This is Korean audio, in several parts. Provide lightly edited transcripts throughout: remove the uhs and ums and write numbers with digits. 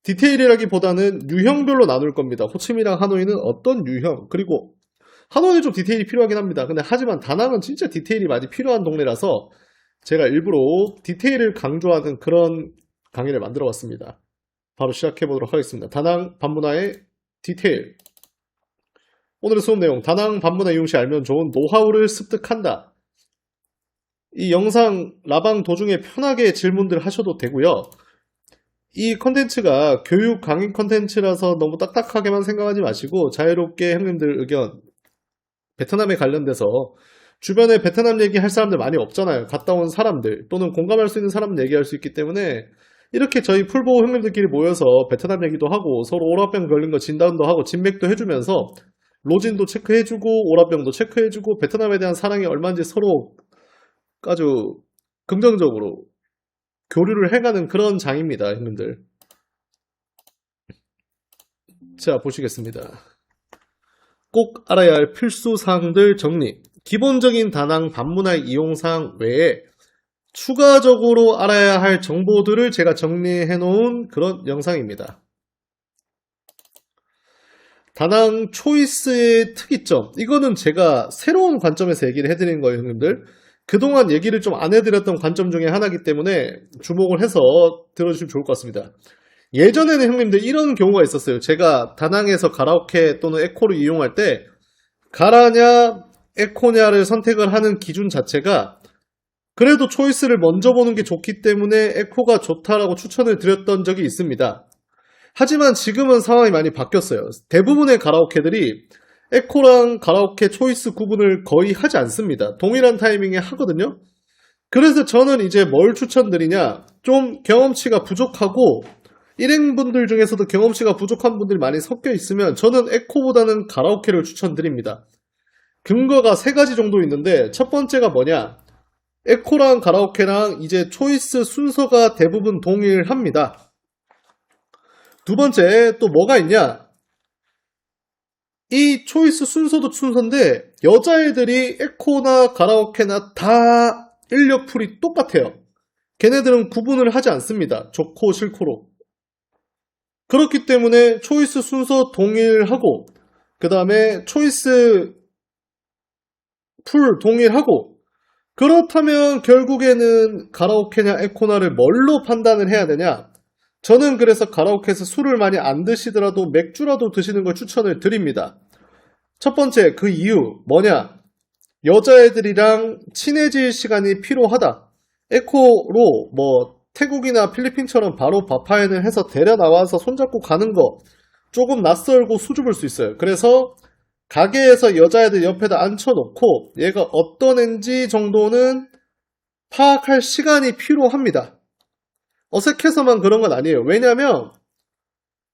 디테일이라기보다는 유형별로 나눌 겁니다. 호치민이랑 하노이는 어떤 유형, 그리고 하노이는 좀 디테일이 필요하긴 합니다. 근데 하지만 다낭은 진짜 디테일이 많이 필요한 동네라서 제가 일부러 디테일을 강조하는 그런 강의를 만들어 봤습니다. 바로 시작해 보도록 하겠습니다. 다낭 반문화의 디테일. 오늘의 수업 내용, 다낭 반문화 이용 시 알면 좋은 노하우를 습득한다. 이 영상 라방 도중에 편하게 질문들 하셔도 되고요. 이 컨텐츠가 교육 강의 컨텐츠라서 너무 딱딱하게만 생각하지 마시고 자유롭게 형님들 의견, 베트남에 관련돼서 주변에 베트남 얘기할 사람들 많이 없잖아요. 갔다 온 사람들 또는 공감할 수 있는 사람 얘기할 수 있기 때문에 이렇게 저희 풀보호 형님들끼리 모여서 베트남 얘기도 하고 서로 오라병 걸린 거 진단도 하고 진맥도 해주면서 로진도 체크해주고 오라병도 체크해주고 베트남에 대한 사랑이 얼마인지 서로 아주 긍정적으로 교류를 해가는 그런 장입니다, 형님들. 자, 보시겠습니다. 꼭 알아야 할 필수 사항들 정리. 기본적인 다낭 반문화 이용사항 외에 추가적으로 알아야 할 정보들을 제가 정리해 놓은 그런 영상입니다. 다낭 초이스의 특이점. 이거는 제가 새로운 관점에서 얘기를 해드리는 거예요, 형님들. 그동안 얘기를 좀 안 해드렸던 관점 중에 하나이기 때문에 주목을 해서 들어주시면 좋을 것 같습니다. 예전에는 형님들 이런 경우가 있었어요. 제가 다낭에서 가라오케 또는 에코를 이용할 때 가라냐 에코냐를 선택을 하는 기준 자체가 그래도 초이스를 먼저 보는 게 좋기 때문에 에코가 좋다라고 추천을 드렸던 적이 있습니다. 하지만 지금은 상황이 많이 바뀌었어요. 대부분의 가라오케들이 에코랑 가라오케 초이스 구분을 거의 하지 않습니다. 동일한 타이밍에 하거든요. 그래서 저는 이제 뭘 추천드리냐, 좀 경험치가 부족하고 일행분들 중에서도 경험치가 부족한 분들이 많이 섞여 있으면 저는 에코보다는 가라오케를 추천드립니다. 근거가 3가지 정도 있는데 첫 번째가 뭐냐, 에코랑 가라오케랑 이제 초이스 순서가 대부분 동일합니다. 두 번째 또 뭐가 있냐, 이 초이스 순서도 순서인데 여자애들이 에코나 가라오케나 다 인력풀이 똑같아요. 걔네들은 구분을 하지 않습니다. 좋고 싫고로. 그렇기 때문에 초이스 순서 동일하고 그 다음에 초이스 풀 동일하고, 그렇다면 결국에는 가라오케냐 에코나를 뭘로 판단을 해야 되냐, 저는 그래서 가라오케에서 술을 많이 안 드시더라도 맥주라도 드시는 걸 추천을 드립니다. 첫 번째, 그 이유 뭐냐, 여자애들이랑 친해질 시간이 필요하다. 에코로 뭐 태국이나 필리핀처럼 바로 바파인을 해서 데려나와서 손잡고 가는 거 조금 낯설고 수줍을 수 있어요. 그래서 가게에서 여자애들 옆에다 앉혀놓고 얘가 어떤 애인지 정도는 파악할 시간이 필요합니다. 어색해서만 그런 건 아니에요. 왜냐면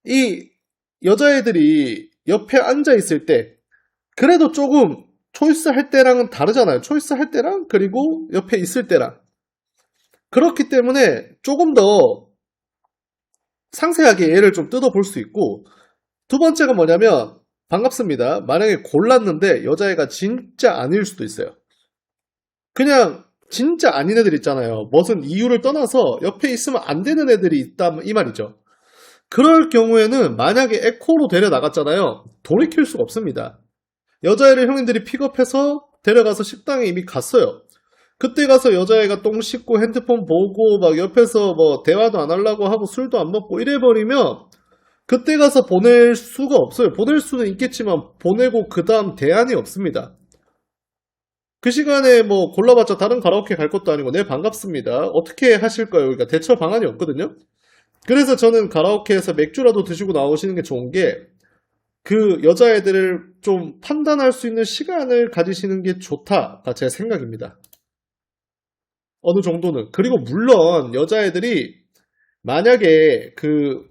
이 여자애들이 옆에 앉아있을 때 그래도 조금 초이스 할 때랑은 다르잖아요. 초이스 할 때랑 그리고 옆에 있을 때랑. 그렇기 때문에 조금 더 상세하게 얘를 좀 뜯어볼 수 있고, 두 번째가 뭐냐면 반갑습니다. 만약에 골랐는데 여자애가 진짜 아닐 수도 있어요. 그냥 진짜 아닌 애들 있잖아요. 무슨 이유를 떠나서 옆에 있으면 안 되는 애들이 있다 이 말이죠. 그럴 경우에는 만약에 에코로 데려나갔잖아요. 돌이킬 수가 없습니다. 여자애를 형님들이 픽업해서 데려가서 식당에 이미 갔어요. 그때 가서 여자애가 똥 씻고 핸드폰 보고 막 옆에서 뭐 대화도 안 하려고 하고 술도 안 먹고 이래버리면 그때 가서 보낼 수가 없어요. 보낼 수는 있겠지만 보내고 그 다음 대안이 없습니다. 그 시간에 뭐 골라봤자 다른 가라오케 갈 것도 아니고 네 반갑습니다. 어떻게 하실까요? 그러니까 대처 방안이 없거든요. 그래서 저는 가라오케에서 맥주라도 드시고 나오시는 게 좋은 게 그 여자애들을 좀 판단할 수 있는 시간을 가지시는 게 좋다가 제 생각입니다. 어느 정도는. 그리고 물론 여자애들이 만약에 그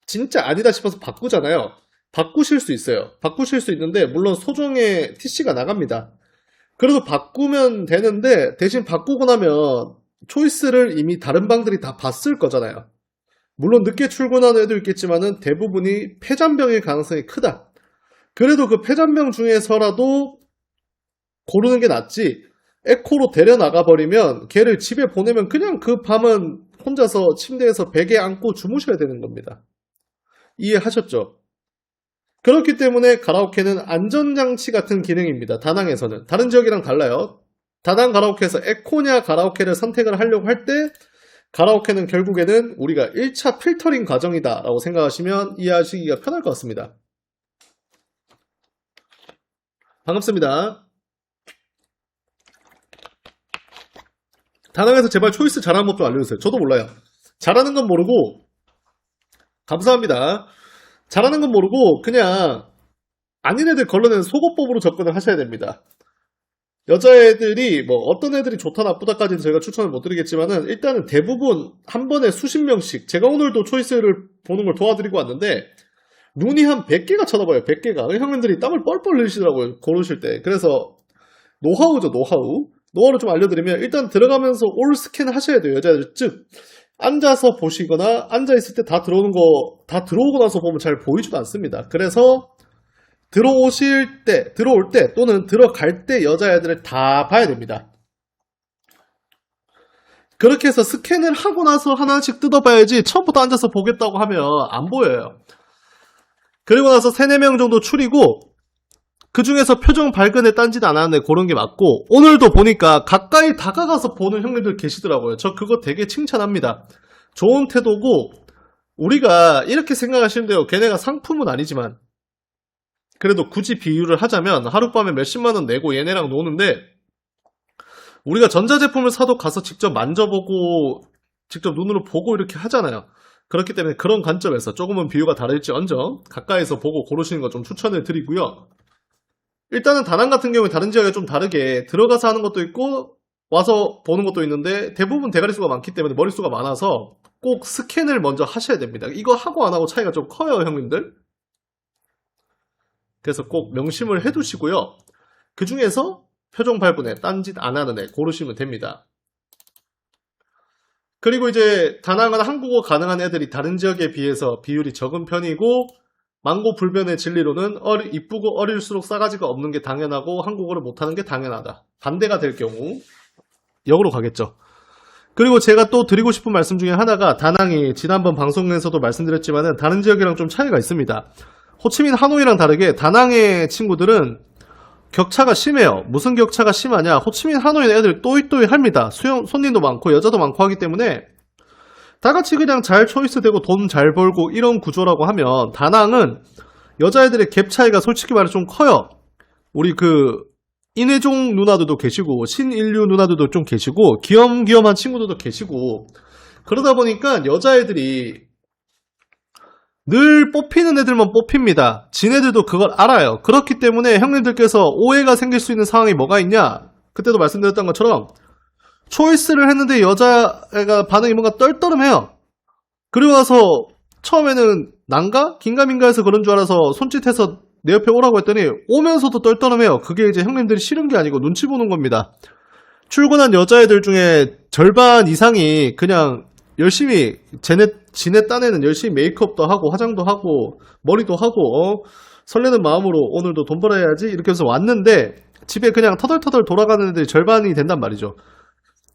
진짜 아니다 싶어서 바꾸잖아요. 바꾸실 수 있어요. 바꾸실 수 있는데 물론 소정의 TC가 나갑니다. 그래도 바꾸면 되는데 대신 바꾸고 나면 초이스를 이미 다른 방들이 다 봤을 거잖아요. 물론 늦게 출근하는 애도 있겠지만은 대부분이 폐잔병일 가능성이 크다. 그래도 그 폐잔병 중에서라도 고르는 게 낫지, 에코로 데려나가 버리면 걔를 집에 보내면 그냥 그 밤은 혼자서 침대에서 베개 안고 주무셔야 되는 겁니다. 이해하셨죠? 그렇기 때문에 가라오케는 안전장치 같은 기능입니다. 다낭에서는. 다른 지역이랑 달라요. 다낭 가라오케에서 에코냐 가라오케를 선택을 하려고 할 때 가라오케는 결국에는 우리가 1차 필터링 과정이다 라고 생각하시면 이해하시기가 편할 것 같습니다. 반갑습니다. 다낭에서 제발 초이스 잘하는 법 좀 알려주세요. 저도 몰라요. 잘하는 건 모르고 감사합니다. 잘하는 건 모르고 그냥 아닌 애들 걸러내는 속어법으로 접근을 하셔야 됩니다. 여자애들이 뭐 어떤 애들이 좋다 나쁘다까지는 제가 추천을 못 드리겠지만은 일단은 대부분 한 번에 수십 명씩 제가 오늘도 초이스를 보는 걸 도와드리고 왔는데 눈이 한 100개가 쳐다봐요. 100개가. 형님들이 땀을 뻘뻘 흘리시더라고요. 고르실 때. 그래서 노하우죠. 노하우를 좀 알려드리면 일단 들어가면서 올 스캔 하셔야 돼요. 여자애들. 즉 앉아서 보시거나 앉아있을 때 다 들어오고 나서 보면 잘 보이지도 않습니다. 그래서 들어올 때 또는 들어갈 때 여자애들을 다 봐야 됩니다. 그렇게 해서 스캔을 하고 나서 하나씩 뜯어봐야지 처음부터 앉아서 보겠다고 하면 안 보여요. 그리고 나서 3, 4명 정도 추리고 그 중에서 표정 밝은 애 딴짓 안 하는 애 그런 게 맞고 오늘도 보니까 가까이 다가가서 보는 형님들 계시더라고요. 저 그거 되게 칭찬합니다. 좋은 태도고 우리가 이렇게 생각하시면 돼요. 걔네가 상품은 아니지만 그래도 굳이 비유를 하자면 하룻밤에 몇십만 원 내고 얘네랑 노는데 우리가 전자제품을 사도 가서 직접 만져보고 직접 눈으로 보고 이렇게 하잖아요. 그렇기 때문에 그런 관점에서 조금은 비유가 다를지언정 가까이서 보고 고르시는 거 좀 추천을 드리고요. 일단은 다낭 같은 경우에 다른 지역에 좀 다르게 들어가서 하는 것도 있고 와서 보는 것도 있는데 대부분 대가리 수가 많기 때문에 머릿수가 많아서 꼭 스캔을 먼저 하셔야 됩니다. 이거 하고 안 하고 차이가 좀 커요, 형님들. 그래서 꼭 명심을 해두시고요. 그 중에서 표정 밝은 애, 딴짓 안 하는 애 고르시면 됩니다. 그리고 이제 다낭은 한국어 가능한 애들이 다른 지역에 비해서 비율이 적은 편이고 망고 불변의 진리로는 이쁘고 어릴수록 싸가지가 없는 게 당연하고 한국어를 못하는 게 당연하다. 반대가 될 경우 역으로 가겠죠. 그리고 제가 또 드리고 싶은 말씀 중에 하나가 다낭이 지난번 방송에서도 말씀드렸지만은 다른 지역이랑 좀 차이가 있습니다. 호치민 하노이랑 다르게 다낭의 친구들은 격차가 심해요. 무슨 격차가 심하냐? 호치민 하노이는 애들 또이또이합니다. 손님도 많고 여자도 많고 하기 때문에 다 같이 그냥 잘 초이스되고 돈 잘 벌고 이런 구조라고 하면 다낭은 여자애들의 갭 차이가 솔직히 말해 좀 커요. 우리 인해종 누나들도 계시고 신인류 누나들도 좀 계시고 귀염귀염한 친구들도 계시고 그러다 보니까 여자애들이 늘 뽑히는 애들만 뽑힙니다. 지네들도 그걸 알아요. 그렇기 때문에 형님들께서 오해가 생길 수 있는 상황이 뭐가 있냐? 그때도 말씀드렸던 것처럼 초이스를 했는데 여자애가 반응이 뭔가 떨떠름해요. 그리고 나서 처음에는 난가? 긴가민가 해서 그런 줄 알아서 손짓해서 내 옆에 오라고 했더니 오면서도 떨떠름해요. 그게 이제 형님들이 싫은 게 아니고 눈치 보는 겁니다. 출근한 여자애들 중에 절반 이상이 그냥 열심히 지네 딴에는 열심히 메이크업도 하고 화장도 하고 머리도 하고 설레는 마음으로 오늘도 돈 벌어야지 이렇게 해서 왔는데 집에 그냥 터덜터덜 돌아가는 애들이 절반이 된단 말이죠.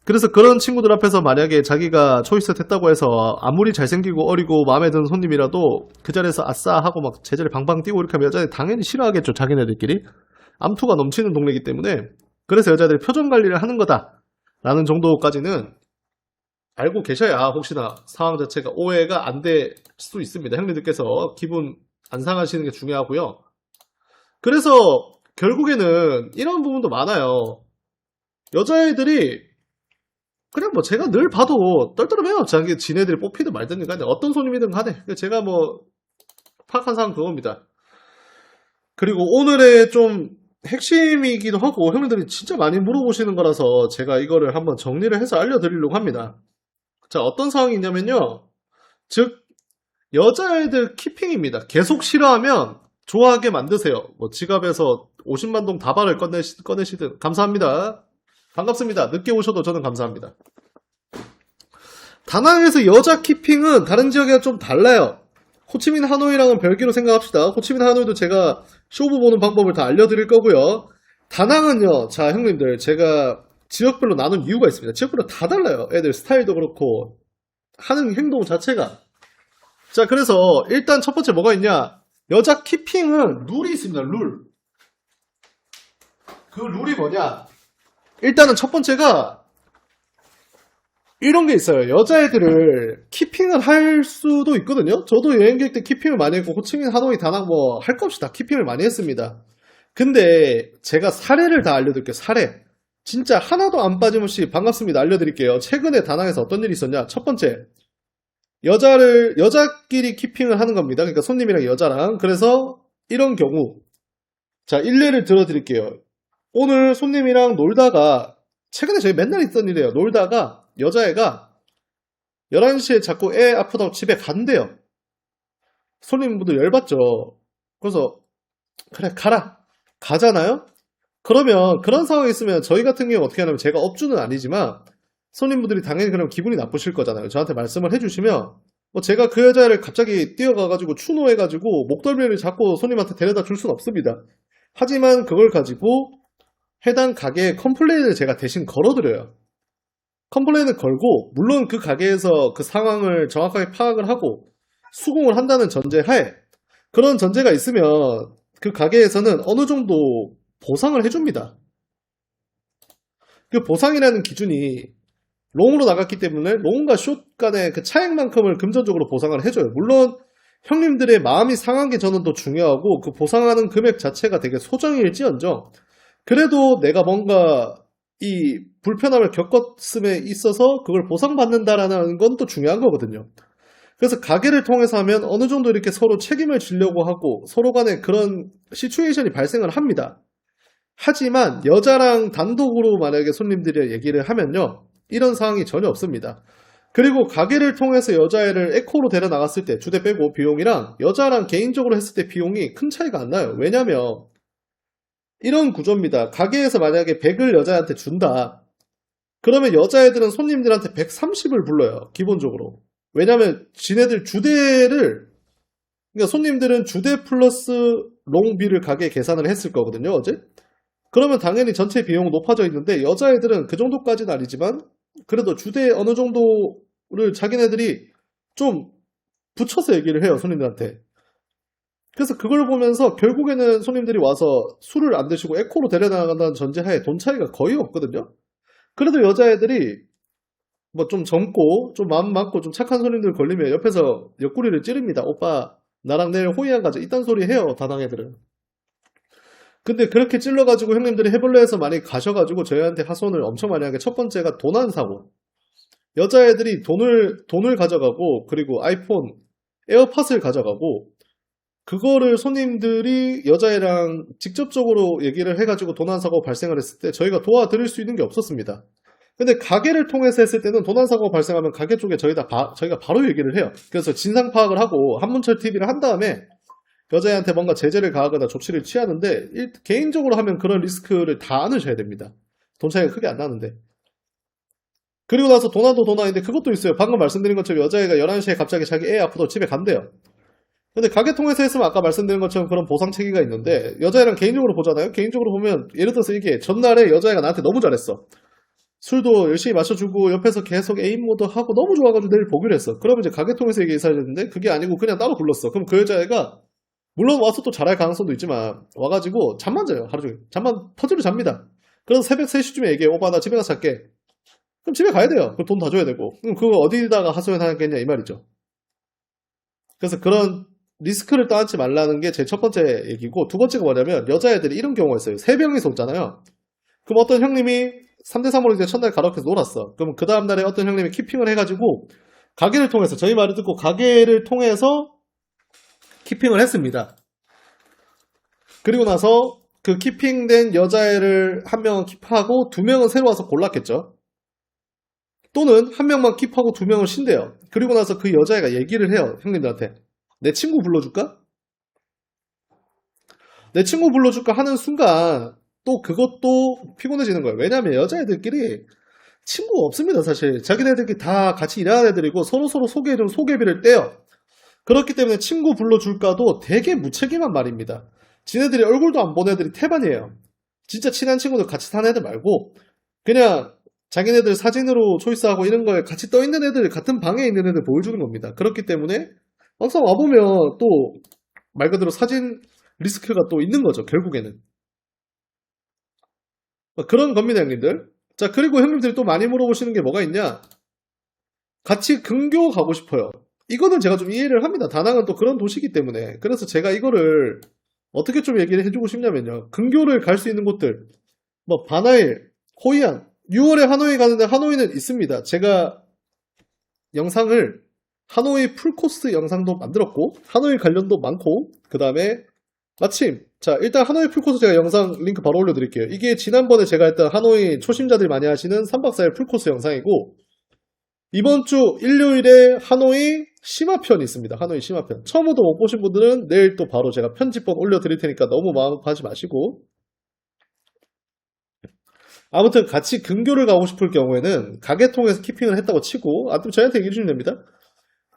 그래서 그런 친구들 앞에서 만약에 자기가 초이스 됐다고 해서 아무리 잘생기고 어리고 마음에 드는 손님이라도 그 자리에서 아싸 하고 막 제자리 방방 뛰고 이렇게 하면 여자들이 당연히 싫어하겠죠. 자기네들끼리. 암투가 넘치는 동네이기 때문에. 그래서 여자들이 표정 관리를 하는 거다 라는 정도까지는 알고 계셔야 혹시나 상황 자체가 오해가 안 될 수 있습니다. 형님들께서 기분 안 상하시는 게 중요하고요. 그래서 결국에는 이런 부분도 많아요. 여자애들이 그냥 뭐 제가 늘 봐도 떨떠름해요. 지네들이 뽑히든 말든 간에 어떤 손님이든 간에 제가 뭐 파악한 사항 그겁니다. 그리고 오늘의 좀 핵심이기도 하고 형님들이 진짜 많이 물어보시는 거라서 제가 이거를 한번 정리를 해서 알려드리려고 합니다. 자, 어떤 상황이 있냐면요. 즉 여자애들 키핑입니다. 계속 싫어하면 좋아하게 만드세요. 뭐 지갑에서 50만 동 다발을 꺼내시든 감사합니다. 반갑습니다. 늦게 오셔도 저는 감사합니다. 다낭에서 여자 키핑은 다른 지역이랑 좀 달라요. 호치민 하노이랑은 별개로 생각합시다. 호치민 하노이도 제가 쇼부 보는 방법을 다 알려드릴 거고요. 다낭은요. 자, 형님들 제가 지역별로 나눈 이유가 있습니다. 지역별로 다 달라요. 애들 스타일도 그렇고 하는 행동 자체가. 자, 그래서 일단 첫 번째 뭐가 있냐? 여자 키핑은 룰이 있습니다. 룰. 그 룰이 뭐냐? 일단은 첫 번째가 이런 게 있어요. 여자애들을 키핑을 할 수도 있거든요. 저도 여행 계획 때 키핑을 많이 했고 호치민, 하노이, 다낭 뭐 할 거 없이 다 키핑을 많이 했습니다. 근데 제가 사례를 다 알려드릴게요. 사례. 진짜 하나도 안 빠짐없이 반갑습니다. 알려드릴게요. 최근에 다낭에서 어떤 일이 있었냐? 첫 번째, 여자끼리 키핑을 하는 겁니다. 그러니까 손님이랑 여자랑. 그래서 이런 경우, 자, 일례를 들어드릴게요. 오늘 손님이랑 놀다가, 최근에 저희 맨날 있던 일이에요. 놀다가 여자애가 11시에 자꾸 애 아프다고 집에 간대요. 손님분들 열받죠. 그래서, 그래, 가라. 가잖아요? 그러면 그런 상황이 있으면 저희 같은 경우 어떻게 하냐면, 제가 업주는 아니지만 손님분들이 당연히 그럼 기분이 나쁘실 거잖아요. 저한테 말씀을 해주시면 뭐 제가 그 여자를 갑자기 뛰어가가지고 추노해가지고 목덜미를 잡고 손님한테 데려다 줄 수는 없습니다. 하지만 그걸 가지고 해당 가게에 컴플레인을 제가 대신 걸어드려요. 컴플레인을 걸고, 물론 그 가게에서 그 상황을 정확하게 파악을 하고 수긍을 한다는 전제하에, 그런 전제가 있으면 그 가게에서는 어느 정도 보상을 해줍니다. 그 보상이라는 기준이 롱으로 나갔기 때문에 롱과 숏 간의 그 차액만큼을 금전적으로 보상을 해줘요. 물론 형님들의 마음이 상한 게 저는 더 중요하고, 그 보상하는 금액 자체가 되게 소정일지언정 그래도 내가 뭔가 이 불편함을 겪었음에 있어서 그걸 보상받는다라는 건 또 중요한 거거든요. 그래서 가게를 통해서 하면 어느 정도 이렇게 서로 책임을 지려고 하고 서로 간에 그런 시츄에이션이 발생을 합니다. 하지만 여자랑 단독으로 만약에 손님들이 얘기를 하면요, 이런 상황이 전혀 없습니다. 그리고 가게를 통해서 여자애를 에코로 데려 나갔을 때 주대 빼고 비용이랑 여자랑 개인적으로 했을 때 비용이 큰 차이가 안 나요. 왜냐면 이런 구조입니다. 가게에서 만약에 100을 여자한테 준다. 그러면 여자애들은 손님들한테 130을 불러요. 기본적으로. 왜냐면 지네들 주대를, 그러니까 손님들은 주대 플러스 롱비를 가게에 계산을 했을 거거든요, 어제. 그러면 당연히 전체 비용은 높아져 있는데 여자애들은 그 정도까지는 아니지만 그래도 주대 어느 정도를 자기네들이 좀 붙여서 얘기를 해요, 손님들한테. 그래서 그걸 보면서 결국에는 손님들이 와서 술을 안 드시고 에코로 데려나간다는 전제하에 돈 차이가 거의 없거든요. 그래도 여자애들이 뭐 좀 젊고 좀 마음 많고 좀 착한 손님들 걸리면 옆에서 옆구리를 찌릅니다. 오빠 나랑 내일 호이안 가자, 이딴 소리 해요, 다낭 애들은. 근데 그렇게 찔러가지고 형님들이 해볼래 해서 많이 가셔가지고 저희한테 하소연을 엄청 많이 한 게, 첫 번째가 도난 사고. 여자애들이 돈을 가져가고, 그리고 아이폰, 에어팟을 가져가고, 그거를 손님들이 여자애랑 직접적으로 얘기를 해가지고 도난 사고 발생을 했을 때 저희가 도와드릴 수 있는 게 없었습니다. 근데 가게를 통해서 했을 때는 도난 사고가 발생하면 가게 쪽에 저희가 바로 얘기를 해요. 그래서 진상 파악을 하고 한문철 TV를 한 다음에 여자애한테 뭔가 제재를 가하거나 조치를 취하는데, 개인적으로 하면 그런 리스크를 다 안으셔야 됩니다. 돈 차이가 크게 안 나는데. 그리고 나서 도난도 도난인데 그것도 있어요. 방금 말씀드린 것처럼 여자애가 11시에 갑자기 자기 애 아프다고 집에 간대요. 근데 가게 통해서 했으면 아까 말씀드린 것처럼 그런 보상 체계가 있는데, 여자애랑 개인적으로 보잖아요. 개인적으로 보면 예를 들어서 이게 전날에 여자애가 나한테 너무 잘했어. 술도 열심히 마셔주고 옆에서 계속 애인 모드 하고 너무 좋아가지고 내일 보기로 했어. 그러면 이제 가게 통해서 얘기해야 되는데 그게 아니고 그냥 따로 불렀어. 그럼 그 여자애가 물론 와서 또 잘할 가능성도 있지만 와가지고 잠만 자요. 하루 종일 잠만 퍼즐을 잡니다. 그래서 새벽 3시쯤에 얘기해. 오빠 나 집에 가서 잘게. 그럼 집에 가야 돼요. 그럼 돈 다 줘야 되고. 그럼 그거 어디다가 하소연하겠냐 이 말이죠. 그래서 그런 리스크를 떠안지 말라는 게 제 첫 번째 얘기고, 두 번째가 뭐냐면 여자애들이 이런 경우가 있어요. 세 명이서 오잖아요. 그럼 어떤 형님이 3대3으로 이제 첫날 가로케에서 놀았어. 그럼 그 다음날에 어떤 형님이 키핑을 해가지고 가게를 통해서, 저희 말을 듣고 가게를 통해서 키핑을 했습니다. 그리고 나서 그 키핑된 여자애를 한 명은 킵하고 두 명은 새로 와서 골랐겠죠. 또는 한 명만 킵하고 두 명을 쉰대요. 그리고 나서 그 여자애가 얘기를 해요, 형님들한테. 내 친구 불러줄까? 내 친구 불러줄까 하는 순간 또 그것도 피곤해지는 거예요. 왜냐하면 여자애들끼리 친구가 없습니다, 사실. 자기네들끼리 다 같이 일하는 애들이고 서로서로 소개해주면 소개비를 떼요. 그렇기 때문에 친구 불러줄까도 되게 무책임한 말입니다. 지네들이 얼굴도 안 본 애들이 태반이에요. 진짜 친한 친구들 같이 사는 애들 말고 그냥 자기네들 사진으로 초이스하고 이런 거에 같이 떠 있는 애들, 같은 방에 있는 애들 보여주는 겁니다. 그렇기 때문에 막상 와보면 또 말 그대로 사진 리스크가 또 있는 거죠, 결국에는. 그런 겁니다, 형님들. 자, 그리고 형님들이 또 많이 물어보시는 게 뭐가 있냐? 같이 근교 가고 싶어요. 이거는 제가 좀 이해를 합니다. 다낭은 또 그런 도시이기 때문에. 그래서 제가 이거를 어떻게 좀 얘기를 해주고 싶냐면요. 근교를 갈 수 있는 곳들, 뭐 바나일, 호이안, 6월에 하노이 가는데 하노이는 있습니다. 제가 영상을 하노이 풀코스 영상도 만들었고 하노이 관련도 많고 그 다음에 마침 자 일단 하노이 풀코스 제가 영상 링크 바로 올려드릴게요. 이게 지난번에 제가 했던 하노이 초심자들이 많이 하시는 3박 4일 풀코스 영상이고 이번 주 일요일에 하노이 심화편이 있습니다. 하노이 심화편. 처음부터 못 보신 분들은 내일 또 바로 제가 편집본 올려드릴 테니까 너무 마음 아파하지 마시고 아무튼 같이 근교를 가고 싶을 경우에는 가게 통해서 키핑을 했다고 치고 아무튼 저희한테 얘기해 주시면 됩니다.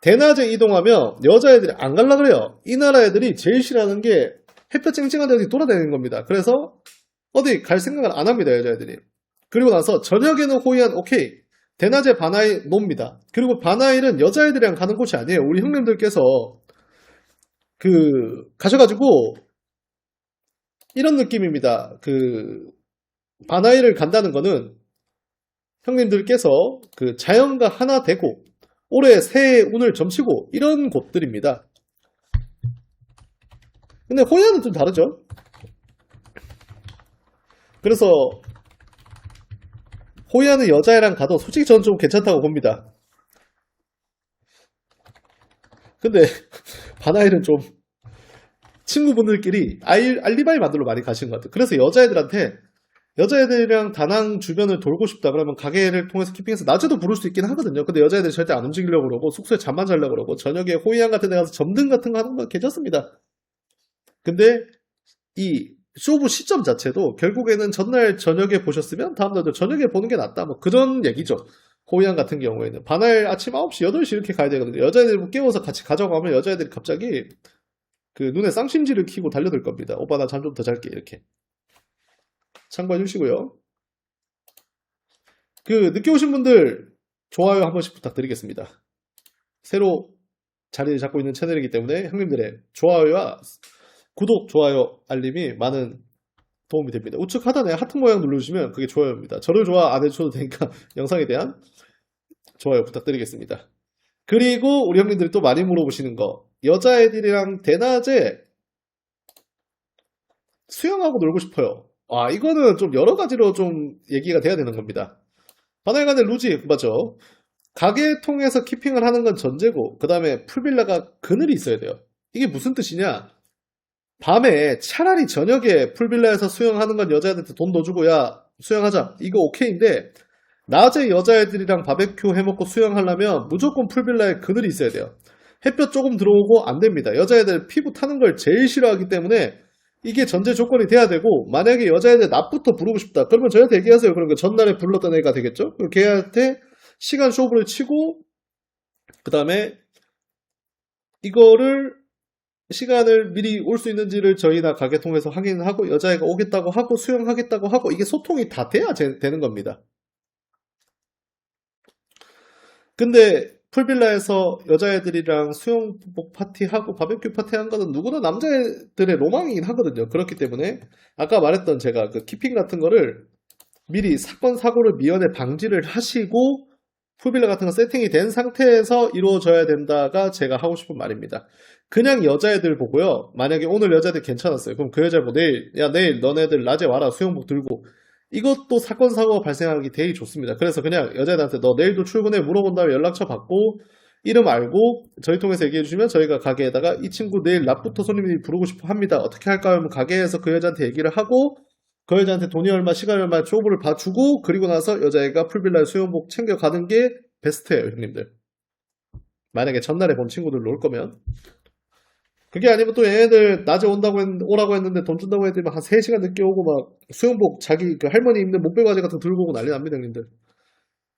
대낮에 이동하면 여자애들이 안 갈라 그래요. 이 나라 애들이 제일 싫어하는 게 햇볕 쨍쨍한 데 어디 돌아다니는 겁니다. 그래서 어디 갈 생각을 안 합니다, 여자애들이. 그리고 나서 저녁에는 호이안 오케이. 대낮에 바나일 놉니다. 그리고 바나일은 여자애들이랑 가는 곳이 아니에요. 우리 형님들께서 가셔가지고 이런 느낌입니다. 바나일을 간다는 거는 형님들께서 자연과 하나 되고 올해 새해 운을 점치고 이런 곳들입니다. 근데 호이안은 좀 다르죠. 그래서 호이안은 여자애랑 가도 솔직히 저는 좀 괜찮다고 봅니다. 근데 바나일은 좀 친구분들끼리 알리바이 만들러 많이 가시는 것 같아요. 그래서 여자애들이랑 다낭 주변을 돌고 싶다 그러면 가게를 통해서 키핑해서 낮에도 부를 수 있긴 하거든요. 근데 여자애들이 절대 안 움직이려고 그러고 숙소에 잠만 자려고 그러고 저녁에 호이안 같은 데 가서 점등 같은 거 하는 건 괜찮습니다. 근데 이 쇼부 시점 자체도 결국에는 전날 저녁에 보셨으면 다음날도 저녁에 보는 게 낫다. 뭐 그런 얘기죠. 호이안 같은 경우에는 바날 아침 9시, 8시 이렇게 가야 되거든요. 여자애들 깨워서 같이 가자고 하면 여자애들이 갑자기 눈에 쌍심지를 켜고 달려들 겁니다. 오빠 나 잠 좀 더 잘게 이렇게. 참고해 주시고요. 늦게 오신 분들 좋아요 한 번씩 부탁드리겠습니다. 새로 자리를 잡고 있는 채널이기 때문에 형님들의 좋아요와 구독, 좋아요, 알림이 많은 도움이 됩니다. 우측 하단에 하트 모양 눌러주시면 그게 좋아요입니다. 저를 좋아 안 해주셔도 되니까 영상에 대한 좋아요 부탁드리겠습니다. 그리고 우리 형님들이 또 많이 물어보시는 거 여자애들이랑 대낮에 수영하고 놀고 싶어요. 이거는 좀 여러 가지로 좀 얘기가 돼야 되는 겁니다. 바나일간의 루지 맞죠? 가게 통해서 키핑을 하는 건 전제고 그 다음에 풀빌라가 그늘이 있어야 돼요. 이게 무슨 뜻이냐? 밤에 차라리 저녁에 풀빌라에서 수영하는 건 여자애들한테 돈 더 주고 야 수영하자 이거 오케이인데 낮에 여자애들이랑 바베큐 해먹고 수영하려면 무조건 풀빌라에 그늘이 있어야 돼요. 햇볕 조금 들어오고 안 됩니다. 여자애들 피부 타는 걸 제일 싫어하기 때문에 이게 전제 조건이 돼야 되고 만약에 여자애들 낮부터 부르고 싶다 그러면 저희한테 얘기하세요. 그러니까 전날에 불렀던 애가 되겠죠. 그럼 걔한테 시간 쇼부를 치고 그 다음에 이거를 시간을 미리 올 수 있는지를 저희나 가게 통해서 확인하고 여자애가 오겠다고 하고 수영하겠다고 하고 이게 소통이 다 돼야 되는 겁니다. 근데 풀빌라에서 여자애들이랑 수영복 파티하고 바베큐 파티한 거는 누구나 남자애들의 로망이긴 하거든요. 그렇기 때문에 아까 말했던 제가 키핑 같은 거를 미리 사건 사고를 미연에 방지를 하시고 풀빌라 같은 거 세팅이 된 상태에서 이루어져야 된다가 제가 하고 싶은 말입니다. 그냥 여자애들 보고요. 만약에 오늘 여자애들 괜찮았어요. 그럼 그 여자 보고 내일 너네들 낮에 와라 수영복 들고 이것도 사건 사고가 발생하기 되게 좋습니다. 그래서 그냥 여자애들한테 너 내일도 출근해 물어본 다음에 연락처 받고 이름 알고 저희 통해서 얘기해 주시면 저희가 가게에다가 이 친구 내일 낮부터 손님들이 부르고 싶어 합니다. 어떻게 할까요? 하면 가게에서 그 여자한테 얘기를 하고 그 여자한테 돈이 얼마 시간이 얼마 쇼부를 봐주고 그리고 나서 여자애가 풀빌라에 수영복 챙겨가는 게 베스트예요 형님들. 만약에 전날에 본 친구들 올 거면 그게 아니면 또 얘네들 낮에 오라고 했는데 돈 준다고 해도 한 3시간 늦게 오고 막 수영복 자기 할머니 입는 목베바지 같은 거 들고 오고 난리 납니다 형님들.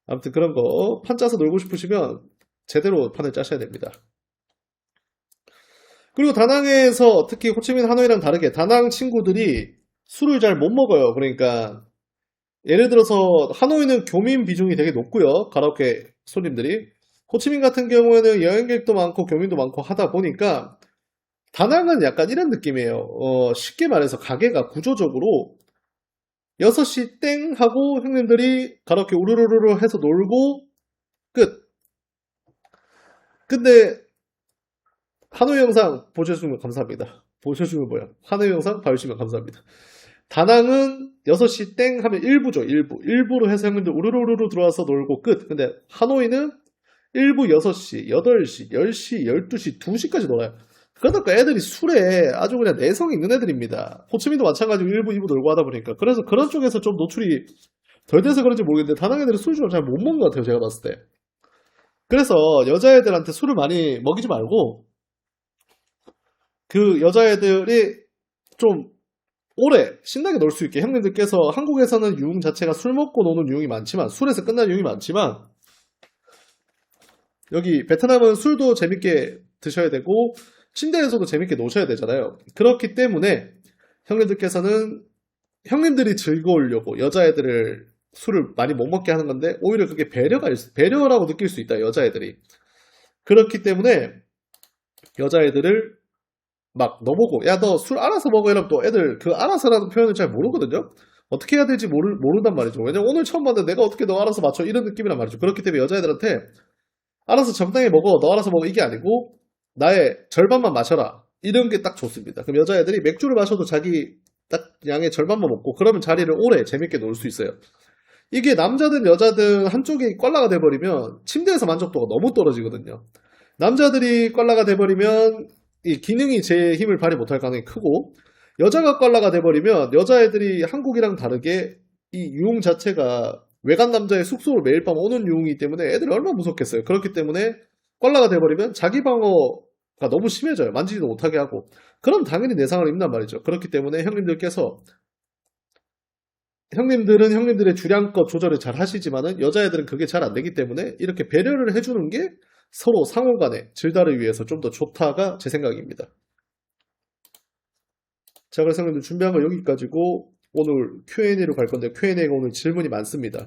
아무튼 그런 거 판 짜서 놀고 싶으시면 제대로 판을 짜셔야 됩니다. 그리고 다낭에서 특히 호치민 하노이랑 다르게 다낭 친구들이 술을 잘 못 먹어요. 그러니까 예를 들어서 하노이는 교민 비중이 되게 높고요. 가라오케 손님들이. 호치민 같은 경우에는 여행객도 많고 교민도 많고 하다 보니까 다낭은 약간 이런 느낌이에요. 쉽게 말해서 가게가 구조적으로 6시 땡 하고 형님들이 가라오케 우르르르 해서 놀고 끝. 근데 하노이 영상 보셔주시면 감사합니다. 보셔주시면 뭐야? 하노이 영상 봐주시면 감사합니다. 다낭은 6시 땡 하면 일부죠, 일부. 일부로 해서 형님들 우르르르 들어와서 놀고 끝. 근데 하노이는 일부 6시, 8시, 10시, 12시, 2시까지 놀아요. 그러니까 애들이 술에 아주 그냥 내성이 있는 애들입니다. 호치민도 마찬가지로 일부, 2부 놀고 하다 보니까. 그래서 그런 쪽에서 좀 노출이 덜 돼서 그런지 모르겠는데 다낭 애들이 술을 좀 잘 못 먹는 것 같아요, 제가 봤을 때. 그래서 여자애들한테 술을 많이 먹이지 말고 그 여자애들이 좀 오래 신나게 놀 수 있게 형님들께서 한국에서는 유흥 자체가 술 먹고 노는 유흥이 많지만 술에서 끝나는 유흥이 많지만 여기 베트남은 술도 재밌게 드셔야 되고 침대에서도 재밌게 노셔야 되잖아요. 그렇기 때문에 형님들께서는 형님들이 즐거우려고 여자애들을 술을 많이 못 먹게 하는 건데 오히려 그게 배려라고 느낄 수 있다, 여자애들이. 그렇기 때문에 여자애들을 막 너보고 야 너 술 알아서 먹어 이러면 또 애들 그 알아서라는 표현을 잘 모르거든요. 어떻게 해야 될지 모른단 말이죠. 왜냐면 오늘 처음 봤는데 내가 어떻게 너 알아서 맞춰 이런 느낌이란 말이죠. 그렇기 때문에 여자애들한테 알아서 적당히 먹어 너 알아서 먹어 이게 아니고 나의 절반만 마셔라 이런 게 딱 좋습니다. 그럼 여자애들이 맥주를 마셔도 자기 딱 양의 절반만 먹고 그러면 자리를 오래 재밌게 놀 수 있어요. 이게 남자든 여자든 한쪽이 꽐라가 돼버리면 침대에서 만족도가 너무 떨어지거든요. 남자들이 꽐라가 돼버리면 이 기능이 제 힘을 발휘 못할 가능성이 크고 여자가 꽐라가 돼버리면 여자애들이 한국이랑 다르게 이 유흥 자체가 외간 남자의 숙소를 매일 밤 오는 유흥이기 때문에 애들이 얼마나 무섭겠어요. 그렇기 때문에 꽐라가 돼버리면 자기 방어가 너무 심해져요. 만지지도 못하게 하고. 그럼 당연히 내상을 입는단 말이죠. 그렇기 때문에 형님들께서 형님들은 형님들의 주량껏 조절을 잘 하시지만은 여자애들은 그게 잘 안 되기 때문에 이렇게 배려를 해주는 게 서로 상호 간의 질다를 위해서 좀 더 좋다가 제 생각입니다. 자, 그래서 형님들 준비한 거 여기까지고 오늘 Q&A로 갈 건데 Q&A가 오늘 질문이 많습니다.